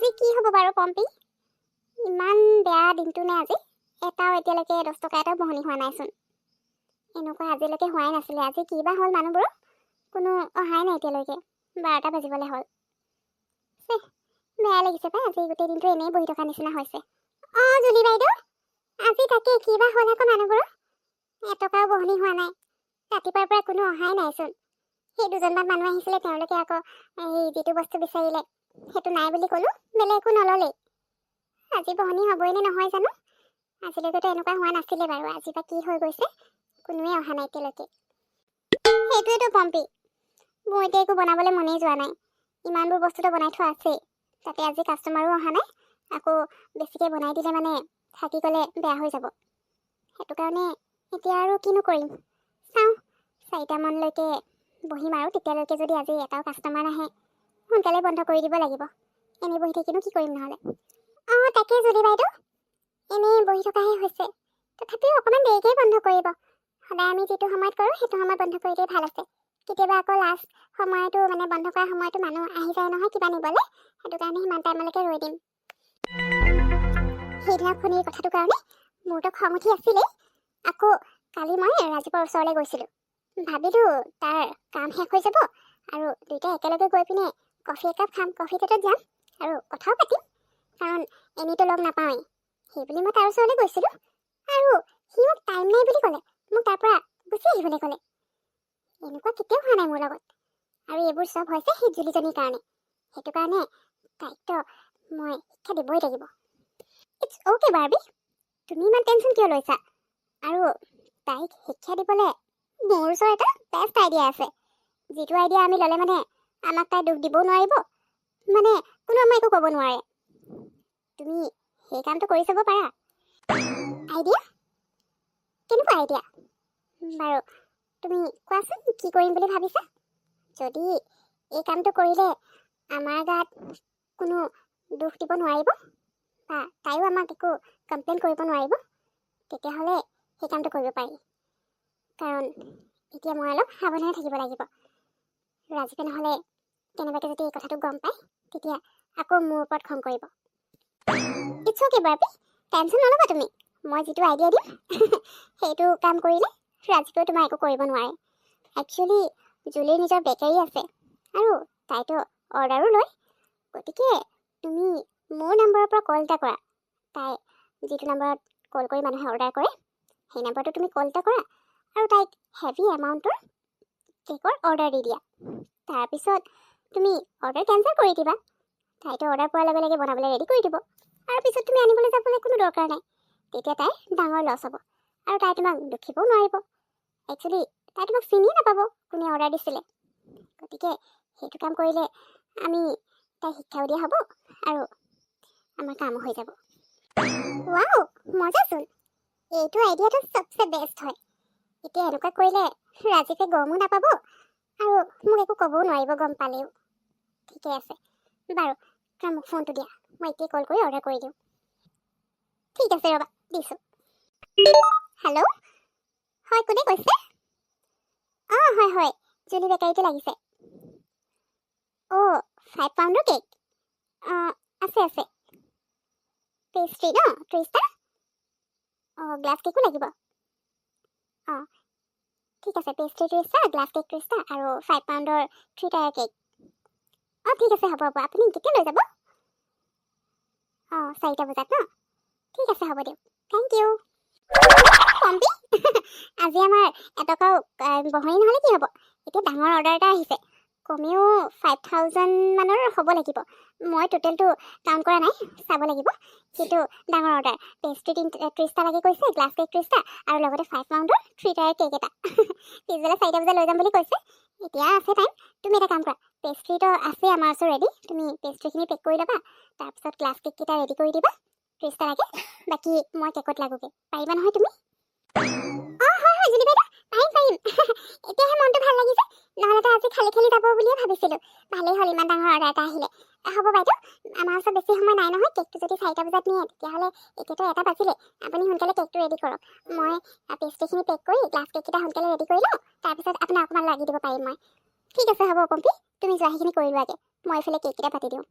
আজি কি হ'ব বাৰু পম্পী? ইমান বেয়া দিনটো নে আজি? এটাও এতিয়ালৈকে 10 টকা এটাও বহনি হোৱা নাইচোন। এনেকুৱা আজিলৈকে হোৱাই নাছিলে। আজি কি বা হ'ল মানুহবোৰৰ? কোনো অহাই নাই এতিয়ালৈকে। 12টা বাজিবলৈ হ'ল। বেয়া লাগিছে পাই, আজি গোটেই দিনটো এনেই বহি থকা নিচিনা হৈছে। জুলি বাইদেউ, আজি তাকে কি বা হ'ল আকৌ মানুহবোৰৰ? এটকাও বহনি হোৱা নাই। ৰাতিপুৱাৰ পৰা কোনো অহাই নাইচোন। সেই দুজনমান মানুহ আহিছিলে, তেওঁলোকে আকৌ এই যিটো বস্তু বিচাৰিলে সেইটো নাই বুলি ক'লো, বেলেগ একো নল'লেই। আজি বহনি হ'বই নে নহয় জানো? আজিলৈকেতো এনেকুৱা হোৱা নাছিলে বাৰু। আজি বা কি হৈ গৈছে, কোনোৱে অহা নাই এতিয়ালৈকে। সেইটোৱেতো পম্পী, মোৰ এতিয়া একো বনাবলৈ মনেই যোৱা নাই। ইমানবোৰ বস্তুটো বনাই থোৱা আছেই, তাতে আজি কাষ্টমাৰো অহা নাই। আকৌ বেছিকৈ বনাই দিলে মানে থাকি গ'লে বেয়া হৈ যাব। সেইটো কাৰণে এতিয়া আৰু কিনো কৰিম, চাওঁ 4টামানলৈকে বহিম আৰু তেতিয়ালৈকে যদি আজি এটাও কাষ্টমাৰ নাহে সোনকালে বন্ধ কৰি দিব লাগিব। এনেই বহি থাকিনো কি কৰিম নহ'লে। তাকে জুলি বাইদেউ, এনেই বহি থকাহে হৈছে। তথাপিও অকণমান দেৰিকৈ বন্ধ কৰিব। সদায় আমি যিটো সময়ত কৰোঁ সেইটো সময়ত বন্ধ কৰিলেই ভাল আছে। কেতিয়াবা আকৌ লাষ্ট সময়তো মানে বন্ধ কৰা সময়তো মানুহ আহি যায় নহয় কিবা নিবলৈ, সেইটো কাৰণে সিমান টাইমলৈকে ৰৈ দিম। সেইদিনাখন এই কথাটোৰ কাৰণে মোৰতো খং উঠি আছিলেই। আকৌ কালি মই ৰাজীৱৰ ওচৰলৈ গৈছিলোঁ। ভাবিলোঁ তাৰ কাম শেষ হৈ যাব আৰু দুইটাই একেলগে গৈ পিনে কফি একাপ খাম, কফি ডেটত যাম আৰু কথাও পাতিম, কাৰণ এনেইতো লগ নাপাওঁৱেই। সেইবুলি মই তাৰ ওচৰলৈ গৈছিলোঁ আৰু সি মোক টাইম নাই বুলি ক'লে, মোক তাৰ পৰা গুচি আহিবলৈ ক'লে। এনেকুৱা কেতিয়াও হোৱা নাই মোৰ লগত। আৰু এইবোৰ চব হৈছে সেই জুলিজনীৰ কাৰণে। সেইটো কাৰণে তাইকতো মই শিক্ষা দিবই লাগিব। ইটছ অ'কে বাৰ্বি, তুমি ইমান টেনশ্যন কিয় লৈছা? আৰু তাইক শিক্ষা দিবলৈ মোৰ ওচৰত এটা বেষ্ট আইডিয়া আছে, যিটো আইডিয়া আমি ল'লে মানে আমাক তাই দুখ দিবও নোৱাৰিব, মানে কোনো আমাক একো ক'ব নোৱাৰে। তুমি সেই কামটো কৰি চাব পাৰা। আইডিয়া? কেনেকুৱা আইডিয়া বাৰু? তুমি কোৱাচোন কি কৰিম বুলি ভাবিছা? যদি এই কামটো কৰিলে আমাৰ গাত কোনো দুখ দিব নোৱাৰিব বা তাইও আমাক একো কমপ্লেইন কৰিব নোৱাৰিব, তেতিয়াহ'লে সেই কামটো কৰিব পাৰি। কাৰণ এতিয়া মই অলপ সাৱধানে থাকিব লাগিব। ৰাজীৱে নহ'লে কেনেবাকৈ যদি এই কথাটো গম পায়, তেতিয়া আকৌ মোৰ ওপৰত খং কৰিব। ইটছ অ'কে বাৰ্বি, টেনশ্যন নল'বা তুমি। মই যিটো আইডিয়া দিম সেইটো কাম কৰিলে ৰাজীৱেও তোমাৰ একো কৰিব নোৱাৰে। একচুৱেলি জুলিৰ নিজৰ বেকাৰী আছে আৰু তাইতো অৰ্ডাৰো লয়। গতিকে তুমি মোৰ নম্বৰৰ পৰা কল এটা কৰা। তাই যিটো নম্বৰত কল কৰি মানুহে অৰ্ডাৰ কৰে সেই নম্বৰটো তুমি কল এটা কৰা আৰু তাইক হেভি এমাউণ্টৰ কেকৰ অৰ্ডাৰ দি দিয়া। তাৰপিছত তুমি অৰ্ডাৰ কেঞ্চেল কৰি দিবা। তাইতো অৰ্ডাৰ পোৱাৰ লগে লগে বনাবলৈ ৰেডি কৰি দিব আৰু পিছত তুমি আনিবলৈ যাবলৈ কোনো দৰকাৰ নাই। তেতিয়া তাইৰ ডাঙৰ লছ হ'ব আৰু তাই তোমাক দুখিবও নোৱাৰিব। একচুৱেলি তাই তোমাক চিনিয়ে নাপাব কোনে অৰ্ডাৰ দিছিলে। গতিকে সেইটো কাম কৰিলে আমি তাই শিক্ষাও দিয়া হ'ব আৰু আমাৰ কামো হৈ যাব। ৱাও, মজাচোন। এইটো আইডিয়াটো চবচে বেষ্ট হয়। এতিয়া এনেকুৱা কৰিলে ৰাজীৱে গমো নাপাব আৰু মোক একো ক'বও নোৱাৰিব গম পালেও। ঠিকে আছে বাৰু, তোমাৰ মোক ফোনটো দিয়া, মই এতিয়া কল কৰি অৰ্ডাৰ কৰি দিওঁ। ঠিক আছে ৰ'বা, দিছোঁ। হেল্ল', হয় কোনে কৈছে? হয় হয়, জুলি বেকাৰীতে লাগিছে। 5 পাউণ্ডৰ কেক? আছে আছে। পেষ্ট্ৰি ন 30টা? গ্লাছ কেকো লাগিব। ঠিক আছে, পেষ্ট্ৰি 30টা, গ্লাছ কেক 30টা আৰু 5 পাউণ্ডৰ 3 টায়াৰ কেক। ঠিক আছে, হ'ব হ'ব। আপুনি কেতিয়া লৈ যাব? 4টা বজাত ন? ঠিক আছে, হ'ব দিয়ক। Thank U. পম্পী আজি আমাৰ এটকাও বহনি নহ'লে কি হ'ব? এতিয়া ডাঙৰ অৰ্ডাৰ এটা আহিছে, কমেও 5000 মানৰ হ'ব লাগিব। মই টোটেলটো কাউণ্ট কৰা নাই, চাব লাগিব। কিন্তু ডাঙৰ অৰ্ডাৰ, পেষ্ট্ৰি 30টা লাগে কৈছে, গ্লাছ কেক 30টা আৰু লগতে 5 পাউণ্ডৰ 3 টায়াৰ কেক এটা। পিছবেলা 4টা বজাত লৈ যাম বুলি কৈছে। এতিয়া আছে টাইম। তুমি এটা কাম কৰা, পেষ্ট্ৰিটো আছে আমাৰ ওচৰত ৰেডি। তুমি পেষ্ট্ৰিখিনি পেক কৰি ল'বা, তাৰপিছত গ্লাছ কেককেইটা ৰেডি কৰি দিবা। 30টা লাগে, বাকী মই কেকত লাগোগে। পাৰিবা নহয় তুমি? হয় হয় জুলি বাইদেউ, পাৰিম। এতিয়াহে মনটো ভাল লাগিছে, নহ'লেতো আজি খালি খালি যাব বুলিয়ে ভাবিছিলোঁ। ভালেই হ'ল, ইমান ডাঙৰ অৰ্ডাৰ এটা আহিলে। হ'ব বাইদেউ, আমাৰ ওচৰত বেছি সময় নাই নহয়। কেকটো যদি 4টা বজাত নিয়ে তেতিয়াহ'লে এতিয়াতো 1টা বাজিলে। আপুনি সোনকালে কেকটো ৰেডি কৰক। মই পেষ্ট্ৰিখিনি পেক কৰি গ্লাছ কেককেইটা সোনকালে ৰেডি কৰি লওঁ, তাৰপিছত আপোনাক অকণমান লাগি দিব পাৰিম মই। ঠিক আছে হ'ব পম্পী, তুমি যোৱা সেইখিনি কৰি লোৱাগে, মই এইফালে কেককেইটা পাতি দিওঁ।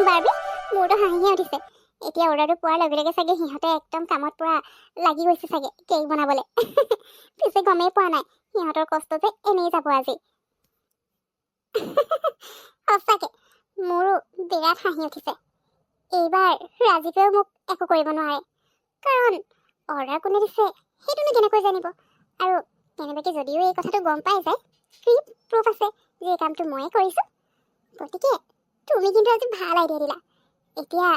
বাৰ্বি মোৰতো হাঁহিয়ে উঠিছে এতিয়া অৰ্ডাৰটো পোৱাৰ লগে লগে চাগে সিহঁতে একদম কামত পুৰা লাগি গৈছে চাগে কেক বনাবলে পিছে গমেই পোৱা নাই সিহঁতৰ কষ্ট যে এনেই যাব আজি সঁচাকে মোৰো বিৰাট হাঁহি উঠিছে এইবাৰ ৰাজীৱেও মোক একো কৰিব নোৱাৰে কাৰণ অৰ্ডাৰ কোনে দিছে সেইটোনো কেনেকৈ জানিব আৰু কেনেবাকে যদিও এই কথাটো গম পাই যায় প্ৰুফ আছে যে এই কামটো ময়ে কৰিছোঁ গতিকে তুমি কিন্তু আজি ভাল আইডিয়া দিলা এতিয়া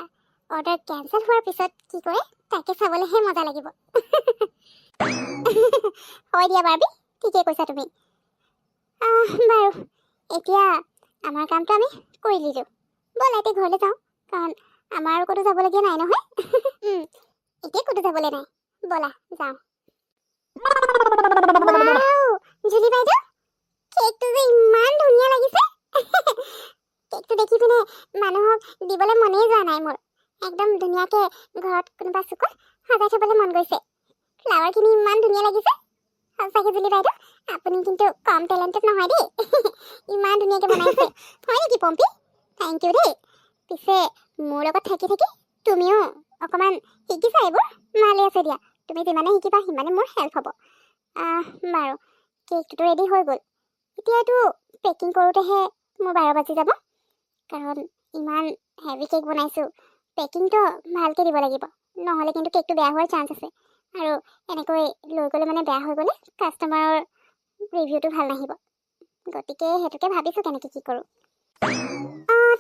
অৰ্ডাৰ কেঞ্চেল হোৱাৰ পিছত কি কৰে তাকে চাবলৈহে মজা লাগিব হয় দিয়া বাৰ্বি ঠিকেই কৈছা তুমি বাৰু এতিয়া আমাৰ কামটো আমি কৰি দিলোঁ ব'লা এতিয়া ঘৰলৈ যাওঁ কাৰণ আমাৰ আৰু ক'তো যাবলগীয়া নাই নহয় এতিয়া ক'তো যাবলৈ নাই ব'লা যাওঁ জুলি বাইদেউ কেকটো যে ইমান ধুনীয়া লাগিছে কেকটো দেখি পিনে মানুহক দিবলৈ মনেই যোৱা নাই মোৰ একদম ধুনীয়াকৈ ঘৰত কোনোবা চুকত সজাই থবলৈ মন গৈছে ফ্লাৱাৰখিনি ইমান ধুনীয়া লাগিছে সঁচাকৈ জুলি বাইদেউ আপুনি কিন্তু কম টেলেণ্টেড নহয় দেই ইমান ধুনীয়াকৈ বনাইছে হয় নেকি পম্পী থেংক ইউ দেই পিছে মোৰ লগত থাকি থাকি তুমিও অকণমান শিকিছা এইবোৰ ভালেই আছে দিয়া তুমি যিমানে শিকিবা সিমানে মোৰ হেল্প হ'ব বাৰু কেকটোতো ৰেডি হৈ গ'ল এতিয়া এইটো পেকিং কৰোঁতেহে মোৰ 12 বাজি যাব কাৰণ ইমান হেভি কেক বনাইছোঁ পেকিংটো ভালকৈ দিব লাগিব নহ'লে কিন্তু কেকটো বেয়া হোৱাৰ চান্স আছে আৰু এনেকৈ লৈ গ'লে মানে বেয়া হৈ গ'লে কাষ্টমাৰৰ ৰিভিউটো ভাল নাহিব গতিকে সেইটোকে ভাবিছোঁ কেনেকৈ কি কৰোঁ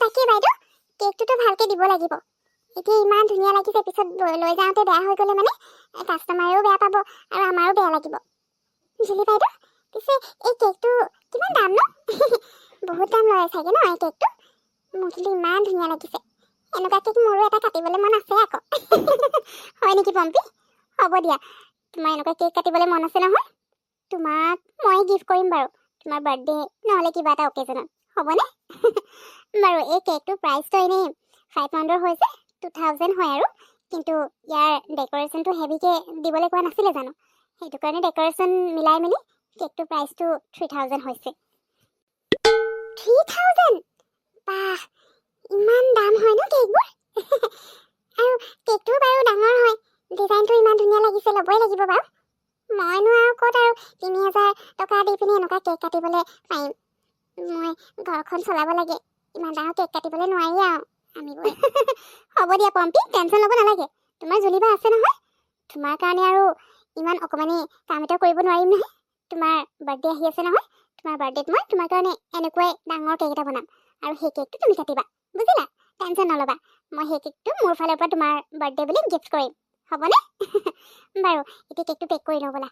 তাকে বাইদেউ কেকটোতো ভালকৈ দিব লাগিব এতিয়া ইমান ধুনীয়া লাগিছে পিছত লৈ যাওঁতে বেয়া হৈ গ'লে মানে কাষ্টমাৰেও বেয়া পাব আৰু আমাৰো বেয়া লাগিব জুলি বাইদেউ পিছে এই কেকটো কিমান দাম ন বহুত দাম লয় চাগে ন এই কেকটো মোৰ কিন্তু ইমান ধুনীয়া লাগিছে এনেকুৱা কেক মোৰো এটা কাটিবলৈ মন আছে আকৌ হয় নেকি পম্পী হ'ব দিয়া তোমাৰ এনেকুৱা কেক কাটিবলৈ মন আছে নহয় তোমাক মই গিফ্ট কৰিম বাৰু তোমাৰ বাৰ্থডে নহ'লে কিবা এটা অকেজনত হ'বনে বাৰু এই কেকটোৰ প্ৰাইচটো এনেই 500 হৈছে 2000 হয় আৰু কিন্তু ইয়াৰ ডেক'ৰেশ্যনটো হেভিকৈ দিবলৈ কোৱা নাছিলে জানো সেইটো কাৰণে ডেক'ৰেশ্যন মিলাই মেলি কেকটোৰ প্ৰাইচটো 3000 হৈছে 3000 বাহ ইমান দাম হয় ন কেকবোৰ আৰু কেকটোও বাৰু ডাঙৰ হয় ডিজাইনটো ইমান ধুনীয়া লাগিছে ল'বই লাগিব বাৰু মইনো আৰু ক'ত আৰু 3000 টকা দি পিনে এনেকুৱা কেক কাটিবলৈ পাৰিম মই ঘৰখন চলাব লাগে ইমান ডাঙৰ কেক কাটিবলৈ নোৱাৰি আৰু আমি হ'ব দিয়া পম্পী টেনশ্যন ল'ব নালাগে তোমাৰ জুলিবা আছে নহয় তোমাৰ কাৰণে আৰু ইমান অকণমানি কাম এটা কৰিব নোৱাৰিম নহয় তোমাৰ বাৰ্থডে আহি আছে নহয় তোমাৰ বাৰ্থডেত মই তোমাৰ কাৰণে এনেকুৱাই ডাঙৰ কেক এটা বনাম আৰু সেই কেকটো তুমি কাটিবা বুজিলা টেনশ্যন নল'বা মই সেই কেকটো মোৰ ফালৰ পৰা তোমাৰ বাৰ্থডে বুলি গিফ্ট কৰিম হ'বনে বাৰু এতিয়া কেকটো পেক কৰি লওঁ ব'লা